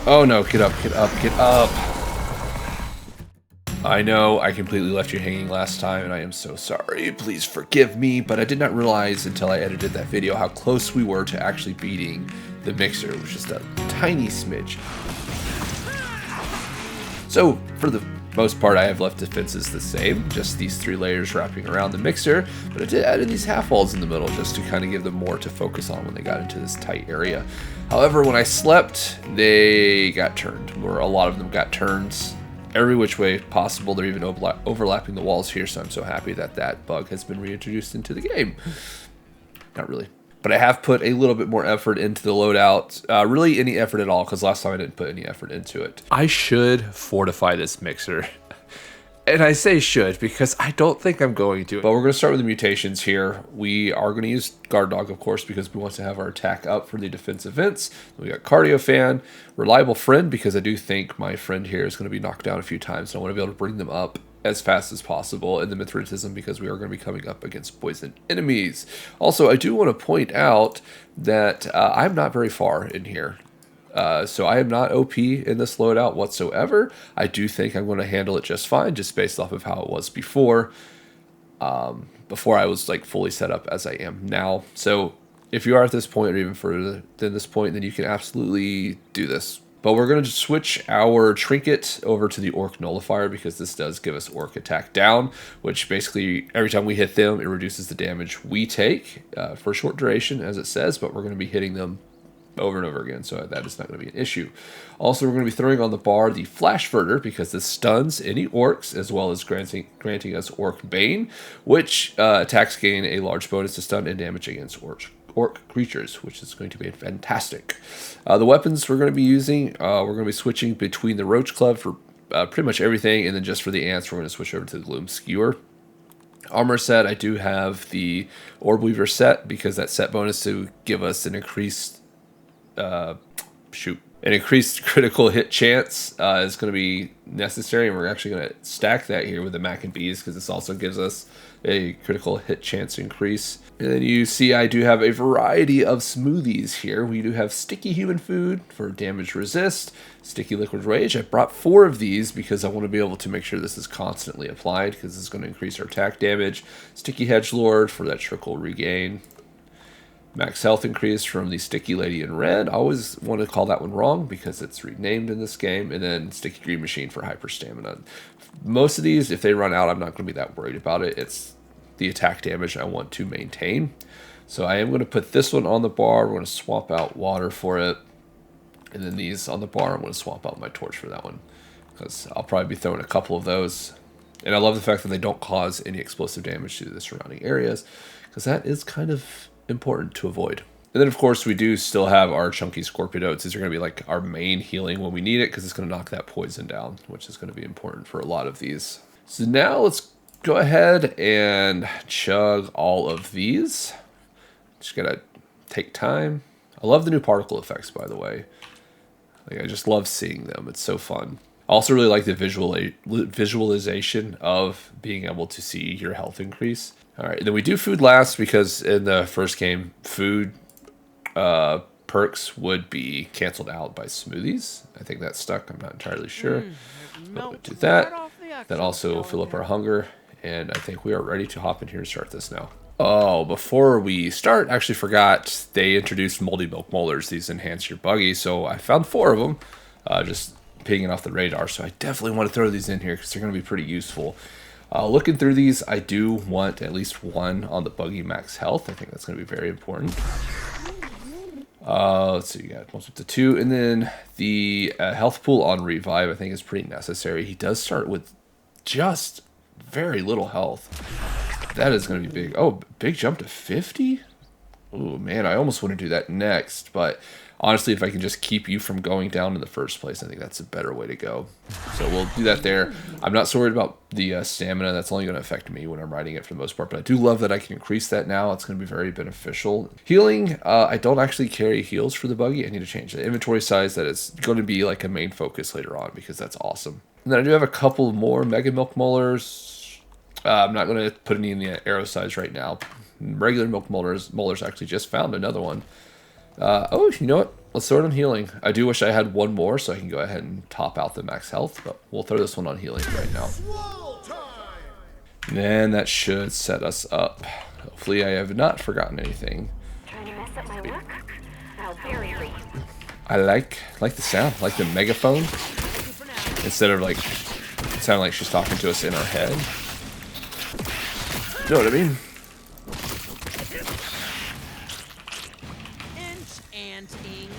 Oh no, get up, get up, get up. I know I completely left you hanging last time, and I am so sorry. Please forgive me, but I did not realize until I edited that video how close we were to actually beating the mixer. It was just a tiny smidge. So, for the most part, I have left defenses the same, just these 3 layers wrapping around the mixer, but I did add in these half walls in the middle just to kind of give them more to focus on when they got into this tight area. However, when I slept, they got turned, or a lot of them got turns every which way possible. They're even overlapping the walls here, so I'm so happy that that bug has been reintroduced into the game. Not really. But I have put a little bit more effort into the loadout. Really any effort at all, because last time I didn't put any effort into it. I should fortify this mixer. And I say should because I don't think I'm going to. But we're going to start with the mutations here. We are going to use Guard Dog, of course, because we want to have our attack up for the defense events. We got Cardio Fan, Reliable Friend, because I do think my friend here is going to be knocked down a few times. And I want to be able to bring them up as fast as possible. And the Mithritism, because we are going to be coming up against poison enemies. Also, I do want to point out that I'm not very far in here. So I am not OP in this loadout whatsoever. I do think I'm going to handle it just fine, just based off of how it was before. Before I was like fully set up as I am now. So if you are at this point or even further than this point, then you can absolutely do this. But we're going to switch our trinket over to the Orc Nullifier because this does give us Orc attack down, which basically every time we hit them, it reduces the damage we take for a short duration, as it says, but we're going to be hitting them over and over again, so that is not going to be an issue. Also, we're going to be throwing on the bar the Flash Verter because this stuns any orcs, as well as granting us Orc Bane, which attacks gain a large bonus to stun and damage against orc creatures, which is going to be fantastic. The weapons we're going to be using, we're going to be switching between the Roach Club for pretty much everything, and then just for the ants, we're going to switch over to the Gloom Skewer. Armor set, I do have the Orb Weaver set because that set bonus to give us an increased an increased critical hit chance is going to be necessary, and we're actually going to stack that here with the Mac and Bees because this also gives us a critical hit chance increase. And then you see I do have a variety of smoothies here. We do have Sticky Human Food for damage resist, Sticky Liquid Rage. I brought 4 of these because I want to be able to make sure this is constantly applied because this is going to increase our attack damage. Sticky Hedgelord for that trickle regain. Max health increase from the Sticky Lady in Red. I always want to call that one wrong because it's renamed in this game. And then Sticky Green Machine for hyper stamina. Most of these, if they run out, I'm not going to be that worried about it. It's the attack damage I want to maintain. So I am going to put this one on the bar. We're going to swap out water for it. And then these on the bar, I'm going to swap out my torch for that one because I'll probably be throwing a couple of those. And I love the fact that they don't cause any explosive damage to the surrounding areas because that is kind of important to avoid. And then of course we do still have our chunky Scorpiodotes. These are going to be like our main healing when we need it because it's going to knock that poison down, which is going to be important for a lot of these. So now let's go ahead and chug all of these. Just gotta take time. I love the new particle effects, by the way. Like, I just love seeing them. It's so fun. I also really like the visualization of being able to see your health increase. All right, then we do food last because in the first game, food perks would be canceled out by smoothies. I think that's stuck. I'm not entirely sure. But we'll do that. That also fill up our hunger. And I think we are ready to hop in here and start this now. Oh, before we start, I actually forgot they introduced Moldy Milk Molars. These enhance your buggy. So I found 4 of them, just pinging off the radar. So I definitely want to throw these in here because they're going to be pretty useful. Looking through these, I do want at least 1 on the buggy max health. I think that's going to be very important. Let's see, you got 1 up to 2. And then the health pool on revive, I think, is pretty necessary. He does start with just very little health. That is going to be big. Oh, big jump to 50? Oh, man, I almost want to do that next. But honestly, if I can just keep you from going down in the first place, I think that's a better way to go. So we'll do that there. I'm not so worried about the stamina. That's only going to affect me when I'm riding it for the most part. But I do love that I can increase that now. It's going to be very beneficial. Healing, I don't actually carry heals for the buggy. I need to change the inventory size. That is going to be like a main focus later on because that's awesome. And then I do have a couple more Mega Milk Molars. I'm not going to put any in the arrow size right now. Regular Milk Molars actually just found another one. Oh, you know what? let's throw it on healing. I do wish I had one more so I can go ahead and top out the max health, but we'll throw this one on healing right now. And that should set us up. Hopefully I have not forgotten anything. Trying to mess up my work? I'll bury you. I like the sound, like the megaphone. Instead of like, it sounded like she's talking to us in our head. You know what I mean? Enchanting.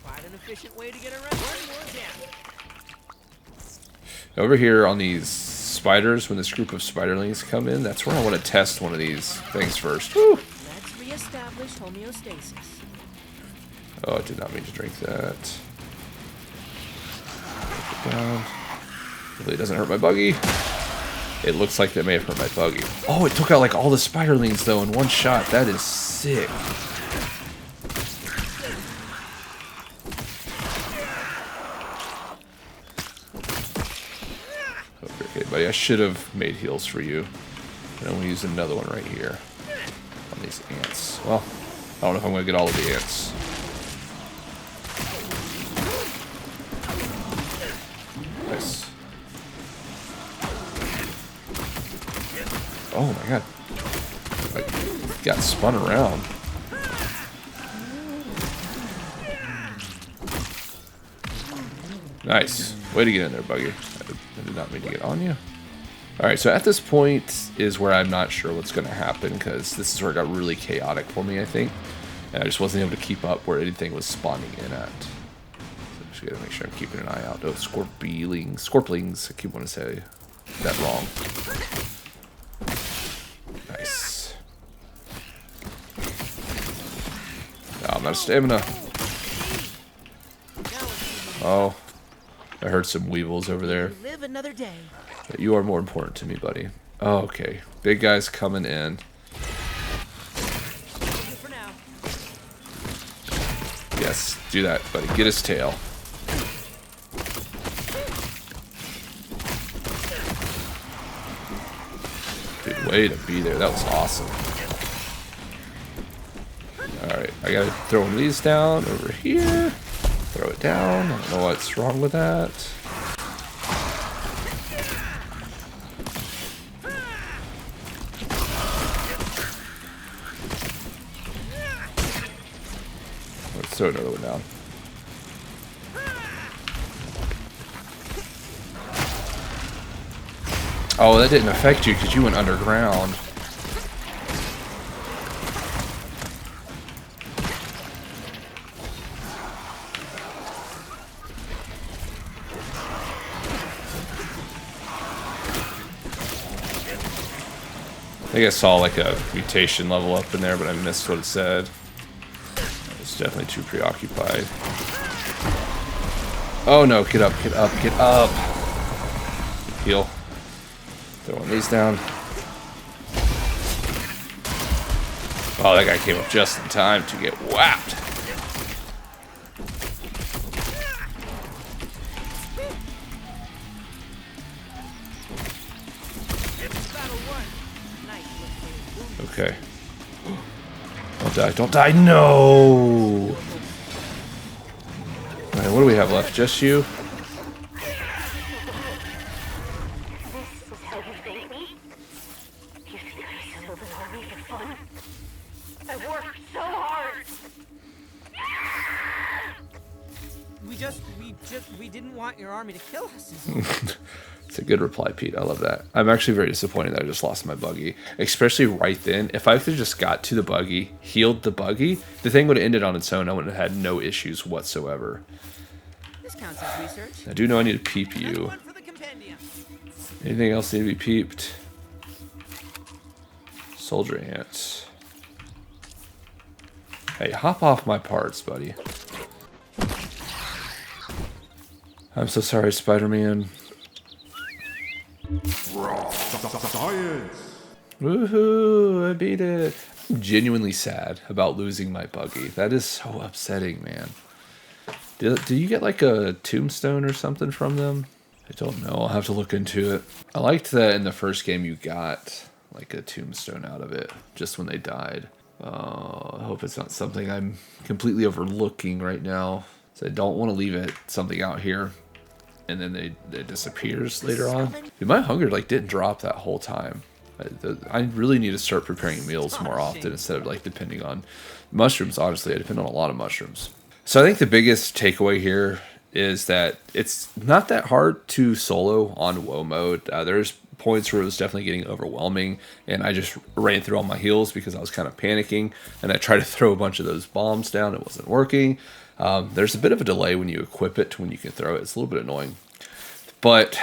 Quite an efficient way to get around. One more down. Over here on these spiders, when this group of spiderlings come in, that's where I want to test one of these things first. Woo! Let's reestablish homeostasis. Oh, I did not mean to drink that. Put it down. Hopefully it doesn't hurt my buggy. It looks like that may have hurt my buggy. Oh, it took out like all the spiderlings though in one shot. That is sick. Okay, buddy, I should have made heals for you. And I'm gonna use another one right here on these ants. Well, I don't know if I'm gonna get all of the ants. Nice. Oh my god. I got spun around. Nice. Way to get in there, Buggy. I did not mean to get on you. Alright, so at this point is where I'm not sure what's going to happen, because this is where it got really chaotic for me, I think. And I just wasn't able to keep up where anything was spawning in at. So I just gotta make sure I'm keeping an eye out. Oh, scorplings. I keep wanting to say that wrong. Nice. Oh, I'm out of stamina. Oh, I heard some weevils over there. Live another day. But you are more important to me, buddy. Oh, okay. Big guy's coming in. For now. Yes, do that, buddy. Get his tail. Dude, way to be there. That was awesome. Alright, I gotta throw one of these down over here. Throw it down. I don't know what's wrong with that. Let's throw another one down. Oh, that didn't affect you because you went underground. I think I saw like a mutation level up in there, but I missed what it said. I was definitely too preoccupied. Oh no, get up, get up, get up. Heal. Throw one of these down. Oh, that guy came up just in time to get whacked. Okay. Don't die, don't die, no! Alright, what do we have left? Just you? This is how you thank me? You think I assembled an army for fun? I worked so hard! We didn't want your army to kill us. It's a good reply, Pete. I love that. I'm actually very disappointed that I just lost my buggy. Especially right then. If I could have just got to the buggy, healed the buggy, the thing would have ended on its own. I would have had no issues whatsoever. This counts as research. I do know I need to peep you. One for the compendium. Anything else need to be peeped? Soldier ants. Hey, hop off my parts, buddy. I'm so sorry, Spider-Man. Science. Woohoo! I beat it. I'm genuinely sad about losing my buggy. That is so upsetting, man. Did you get like a tombstone or something from them? I don't know. I'll have to look into it. I liked that in the first game you got like a tombstone out of it just when they died. I hope it's not something I'm completely overlooking right now. So I don't want to leave it something out here and then it disappears later on. Dude, my hunger like didn't drop that whole time. I really need to start preparing meals more often instead of like depending on mushrooms. Honestly, I depend on a lot of mushrooms. So I think the biggest takeaway here is that it's not that hard to solo on WoW mode. There's points where it was definitely getting overwhelming, and I just ran through all my heals because I was kind of panicking, and I tried to throw a bunch of those bombs down. It wasn't working. There's a bit of a delay when you equip it to when you can throw it. It's a little bit annoying. But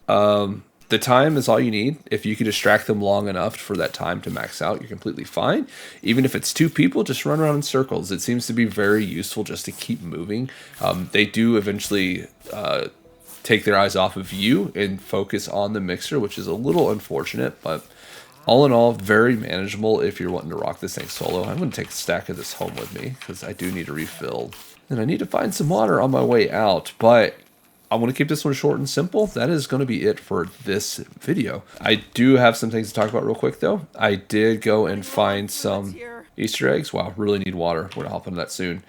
the time is all you need. If you can distract them long enough for that time to max out, you're completely fine. Even if it's 2 people, just run around in circles. It seems to be very useful just to keep moving. They do eventually take their eyes off of you and focus on the mixer, which is a little unfortunate, but all in all, very manageable if you're wanting to rock this thing solo. I'm going to take a stack of this home with me because I do need to refill. And I need to find some water on my way out, but I want to keep this one short and simple. That is going to be it for this video. I do have some things to talk about real quick, though. I did go and find some Easter eggs. Wow, really need water. We're going to hop into that soon.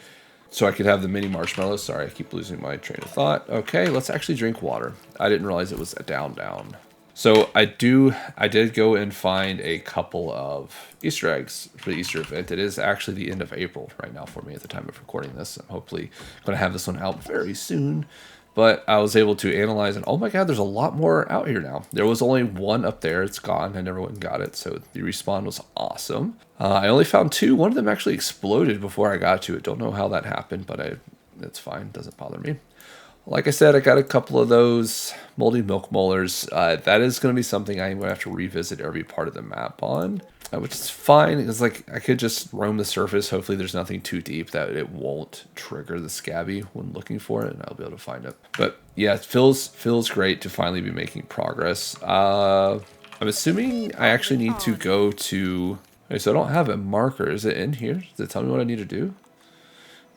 So I could have the mini marshmallows. Sorry, I keep losing my train of thought. Okay, let's actually drink water. I didn't realize it was a down. So I did go and find a couple of Easter eggs for the Easter event. It is actually the end of April right now for me at the time of recording this. I'm hopefully going to have this one out very soon. But I was able to analyze, and oh my god, there's a lot more out here now. There was only one up there. It's gone. I never went and got it, so the respawn was awesome. I only found 2. One of them actually exploded before I got to it. Don't know how that happened, but it's fine. Doesn't bother me. Like I said, I got a couple of those moldy milk molars. That is going to be something I'm going to have to revisit every part of the map on. Which is fine, because like I could just roam the surface. Hopefully there's nothing too deep that it won't trigger the scabby when looking for it, and I'll be able to find it. But yeah, it feels great to finally be making progress. I'm assuming I actually need to go to... Okay, so I don't have a marker. Is it in here? Does it tell me what I need to do?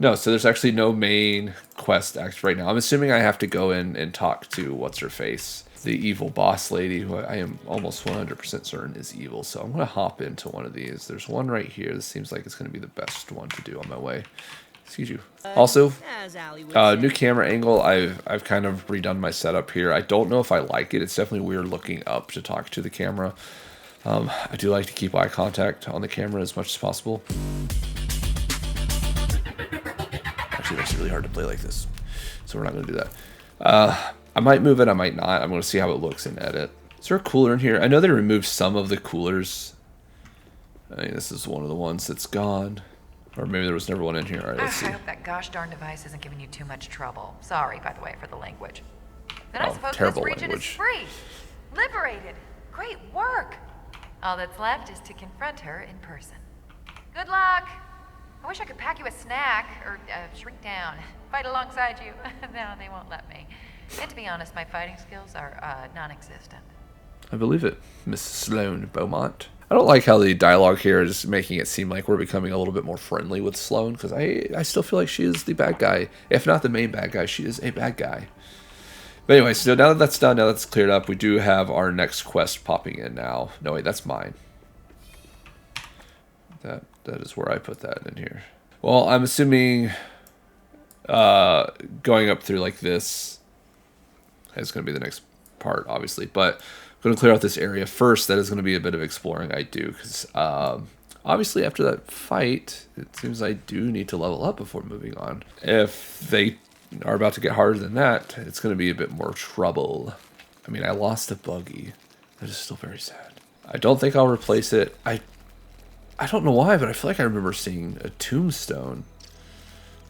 No, so there's actually no main quest act right now. I'm assuming I have to go in and talk to what's-her-face, the evil boss lady, who I am almost 100% certain is evil. So I'm going to hop into one of these. There's one right here. This seems like it's going to be the best one to do on my way. Excuse you. Also, new camera angle. I've kind of redone my setup here. I don't know if I like it. It's definitely weird looking up to talk to the camera. I do like to keep eye contact on the camera as much as possible. Actually, it makes it really hard to play like this, so we're not going to do that. I might move it, I might not. I'm going to see how it looks in edit. Is there a cooler in here? I know they removed some of the coolers. I think this is one of the ones that's gone. Or maybe there was never one in here. All right, let's see. I hope that gosh darn device isn't giving you too much trouble. Sorry, by the way, for the language. Then I suppose this region is free. Liberated. Great work. All that's left is to confront her in person. Good luck. I wish I could pack you a snack, or shrink down, fight alongside you. No, they won't let me. And to be honest, my fighting skills are non-existent. I believe it, Miss Sloane Beaumont. I don't like how the dialogue here is making it seem like we're becoming a little bit more friendly with Sloane, because I still feel like she is the bad guy. If not the main bad guy, she is a bad guy. But anyway, so now that that's done, now that's cleared up, we do have our next quest popping in now. No, wait, that's mine. That is where I put that in here. Well, I'm assuming going up through like this is going to be the next part, obviously. But I'm going to clear out this area first. That is going to be a bit of exploring I do. Because obviously after that fight, it seems I do need to level up before moving on. If they are about to get harder than that, it's going to be a bit more trouble. I mean, I lost a buggy. That is still very sad. I don't think I'll replace it. I don't know why, but I feel like I remember seeing a tombstone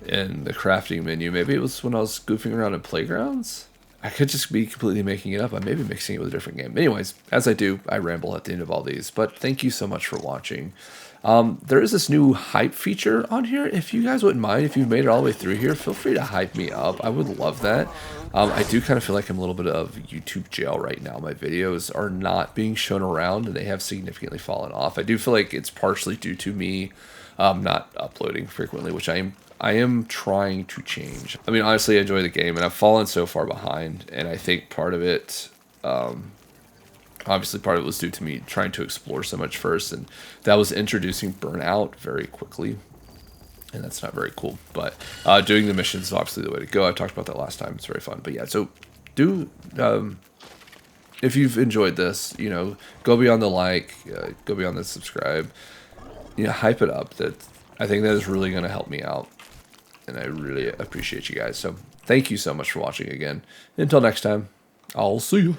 in the crafting menu. Maybe it was when I was goofing around in Playgrounds? I could just be completely making it up. I may be mixing it with a different game. Anyways, as I do, I ramble at the end of all these. But thank you so much for watching. There is this new hype feature on here. If you guys wouldn't mind, if you've made it all the way through here, feel free to hype me up. I would love that. I do kind of feel like I'm a little bit of YouTube jail right now. My videos are not being shown around, and they have significantly fallen off. I do feel like it's partially due to me not uploading frequently, which I am trying to change. I mean, honestly, I enjoy the game, and I've fallen so far behind, and I think part of it Obviously, part of it was due to me trying to explore so much first, and that was introducing burnout very quickly, and that's not very cool. But doing the missions is obviously the way to go. I talked about that last time. It's very fun. But yeah, so do if you've enjoyed this, you know, go beyond the like, go beyond the subscribe, you know, hype it up. That I think that is really going to help me out, and I really appreciate you guys. So thank you so much for watching again. Until next time, I'll see you.